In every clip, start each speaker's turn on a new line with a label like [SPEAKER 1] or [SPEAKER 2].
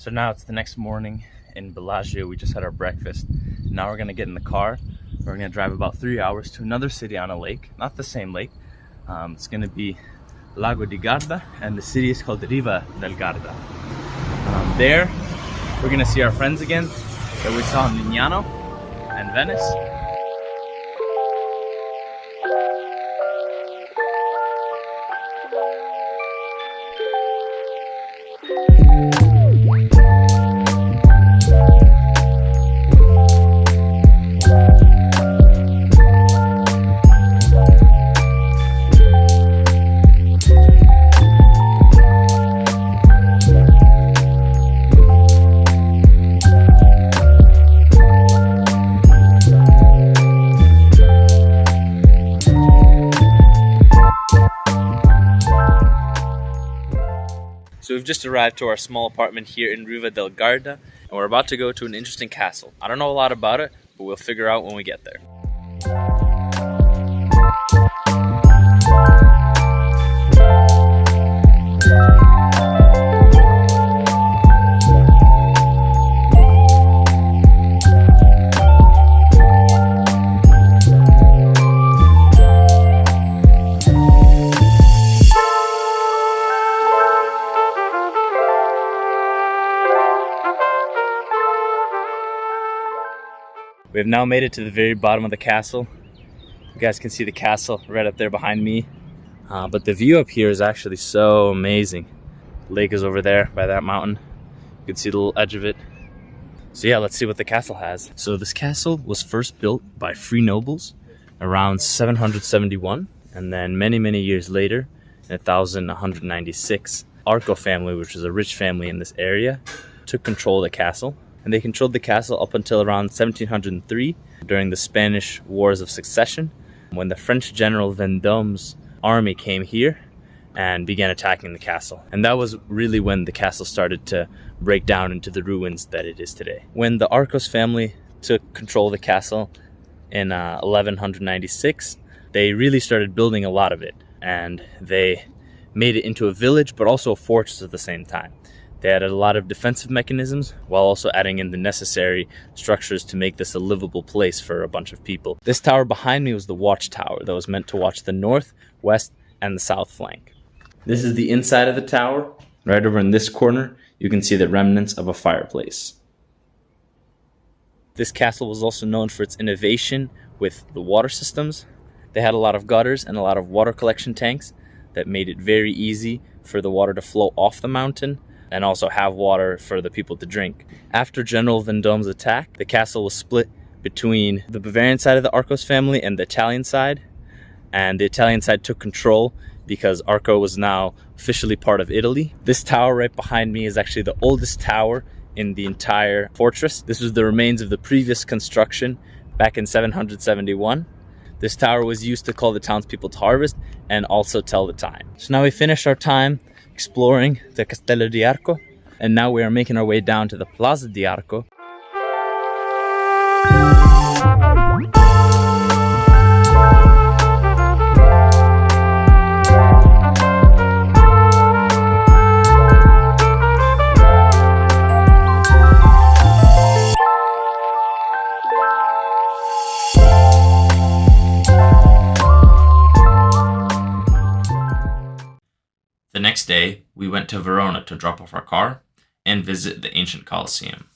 [SPEAKER 1] So now it's the next morning in Bellagio. We just had our breakfast. Now we're gonna get in the car. We're gonna drive about 3 hours to another city on a lake, not the same lake. It's gonna be Lago di Garda, and the city is called Riva del Garda. There, we're gonna see our friends again that we saw in Lignano and Venice. So we've just arrived to our small apartment here in Riva del Garda, and we're about to go to an interesting castle. I don't know a lot about it, but we'll figure out when we get there. We have now made it to the very bottom of the castle. You guys can see the castle right up there behind me. But the view up here is actually so amazing. The lake is over there by that mountain. You can see the little edge of it. So yeah, let's see what the castle has. So this castle was first built by free nobles around 771. And then many years later, in 1196, Arco family, which is a rich family in this area, took control of the castle. And they controlled the castle up until around 1703 during the Spanish Wars of Succession, when the French general Vendôme's army came here and began attacking the castle. And that was really when the castle started to break down into the ruins that it is today. When the Arcos family took control of the castle in 1196, they really started building a lot of it, and they made it into a village but also a fortress at the same time. They added a lot of defensive mechanisms while also adding in the necessary structures to make this a livable place for a bunch of people. This tower behind me was the watchtower that was meant to watch the north, west, and the south flank. This is the inside of the tower. Right over in this corner, you can see the remnants of a fireplace. This castle was also known for its innovation with the water systems. They had a lot of gutters and a lot of water collection tanks that made it very easy for the water to flow off the mountain and also have water for the people to drink. After General Vendôme's attack, the castle was split between the Bavarian side of the Arcos family and the Italian side. And the Italian side took control because Arco was now officially part of Italy. This tower right behind me is actually the oldest tower in the entire fortress. This was the remains of the previous construction back in 771. This tower was used to call the townspeople to harvest and also tell the time. So now we finished our time exploring the Castello di Arco, and now we are making our way down to the Plaza di Arco. The next day, we went to Verona to drop off our car and visit the ancient Colosseum.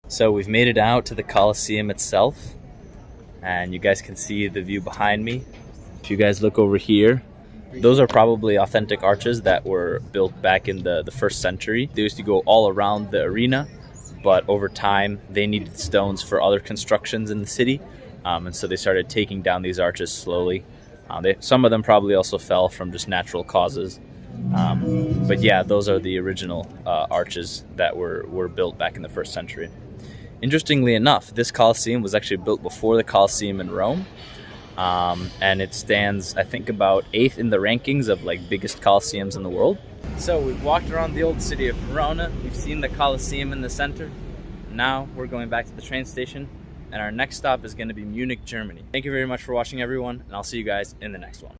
[SPEAKER 1] So we've made it out to the Colosseum itself, and you guys can see the view behind me. If you guys look over here, those are probably authentic arches that were built back in the 1st century. They used to go all around the arena, but over time they needed stones for other constructions in the city, and so they started taking down these arches slowly. Some of them probably also fell from just natural causes. But yeah, those are the original arches that were built back in the 1st century. Interestingly enough, this Colosseum was actually built before the Colosseum in Rome. And it stands, I think, about 8th in the rankings of like biggest Colosseums in the world. So we've walked around the old city of Verona. We've seen the Colosseum in the center. Now we're going back to the train station, and our next stop is going to be Munich, Germany. Thank you very much for watching, everyone, and I'll see you guys in the next one.